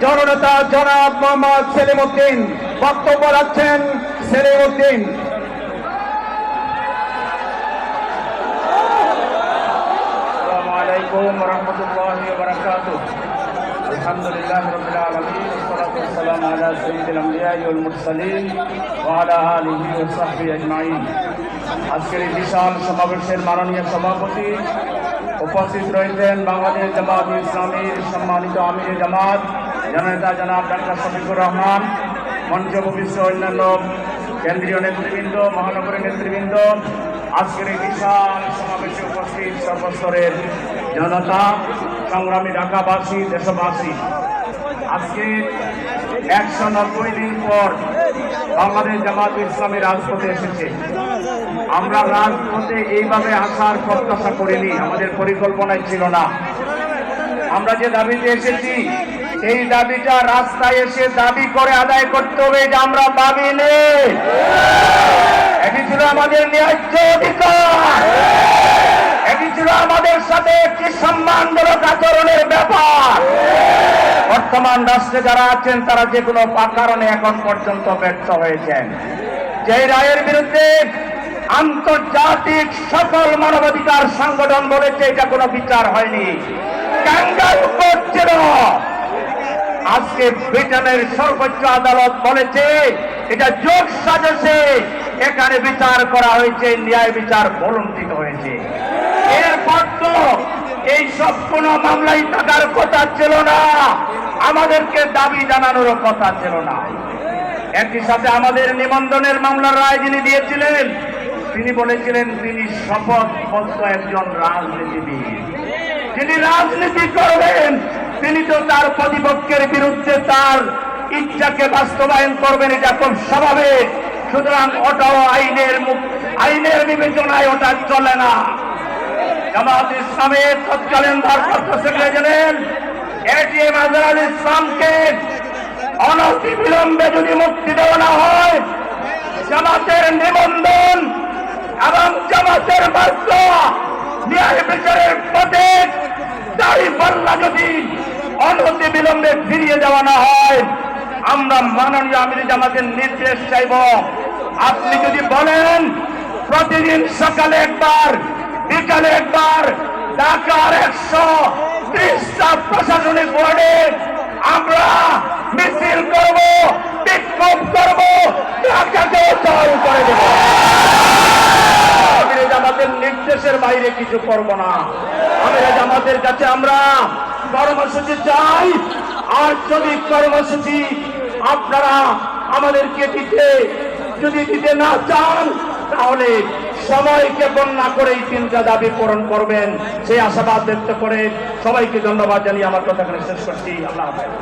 জননেতা জনাব মোহাম্মদ সেলিম উদ্দিন বক্তব্য রাখছেন। সেলিম উদ্দিন। আসসালামু আলাইকুম ওয়া রাহমাতুল্লাহি ওয়া বারাকাতুহু। আলহামদুলিল্লাহি রাব্বিল আলামিন ওয়াসসালাতু ওয়াসসালামু আলা সাইয়্যিদিল আমবিয়া ওয়াল মুরসালিন ওয়া আলা আলিহি ওয়া সাহবিহি আজমাইন। আজকের এই বিশাল সমাবেশের মাননীয় সভাপতি উপস্থিত রয়েছেন বাংলাদেশ জামায়াতে ইসলামীর সম্মানিত আমিরে জামাত জননেতা জনাব ডক্টর শফিকুর রহমান, মঞ্চ উপবিষ্ট অন্যান্য কেন্দ্রীয় নেতৃবৃন্দ, মহানগরের নেতৃবৃন্দ, আজকের এই বিশাল সমাবেশে উপস্থিত সর্বস্তরের জনতা, সংগ্রামী ঢাকাবাসী, দেশবাসী। আজকে 190 দিন পর বাংলাদেশ জামায়াতে ইসলামী রাজপথে এসেছে। আমরা রাজপথে এইভাবে আসার প্রত্যাশা করিনি, আমাদের পরিকল্পনায় ছিল না। আমরা যে দাবিতে এসেছি এই দাবিটা রাস্তায় এসে দাবি করে আদায় করতে হবে, এটা আমরা ভাবিনি। এটি ছিল আমাদের ন্যায্য অধিকার, এটি ছিল আমাদের সাথে একটি সম্মানজনক আচরণের ব্যাপার। বর্তমান রাষ্ট্রে যারা আছেন তারা যে কোনো কারণে এখন পর্যন্ত ব্যর্থ হয়েছেন। যে রায়ের বিরুদ্ধে আন্তর্জাতিক সকল মানবাধিকার সংগঠন বলেছে এটা কোনো বিচার হয়নি, ক্যাঙ্গারু কোর্ট ছিল। আজকে ব্রিটেনের সর্বোচ্চ আদালত বলেছে এটা জোট সাজসে এখানে বিচার করা হয়েছে, ন্যায় বিচার বলম্বিত হয়েছে। এরপর তো এই সব কোন মামলায় থাকার কথা ছিল না, আমাদেরকে দাবি জানানোর কথা ছিল না। একই সাথে আমাদের নিবন্ধনের মামলার রায় যিনি দিয়েছিলেন তিনি বলেছিলেন তিনি শপথবদ্ধ একজন রাজনীতিবিদ, যিনি রাজনীতি করবেন তিনি তো তার প্রতিপক্ষের বিরুদ্ধে তার ইচ্ছাকে বাস্তবায়ন করবেন, এটা খুব স্বাভাবিক। সুতরাং ওটাও আইনের বিবেচনায় ওটা চলে না। জামায়াতে ইসলামের তৎকালীন ভারপ্রাপ্ত সেক্রেটারি জেনারেল এটিএম আজহারুল ইসলামকে অনতিবিলম্বে যদি মুক্তি দেওয়া না হয়, জামাতের নিবন্ধন এবং জামাতের বার্তা ন্যায় বিচারের পথে দাঁড়িপাল্লা যদি অনতিবিলম্বে ফিরিয়ে দেওয়া না হয়, আমরা মাননীয় আমিরে জামাতের নির্দেশ চাইব। আপনি যদি বলেন প্রতিদিন সকালে একবার বিকালে একবার ঢাকার 130টা প্রশাসনিক বোর্ডে আমরা মিছিল করব, বিক্ষোভ করব, ঢাকাকে চালু করে দেব। আমিরে জামাতের নির্দেশের বাইরে কিছু করব না। আমিরে জামাতের কাছে আমরা কর্মসূচি চাই, আর যদি কর্মসূচি আপনারা আমাদেরকে দিতে না চান তাহলে সময়কে বন্যা করে এই 3টা দাবি পূরণ করবেন, সেই আশাবাদ ব্যক্ত করে সবাইকে ধন্যবাদ জানিয়ে আমার কথা শেষ করছি। আল্লাহ হাফেজ।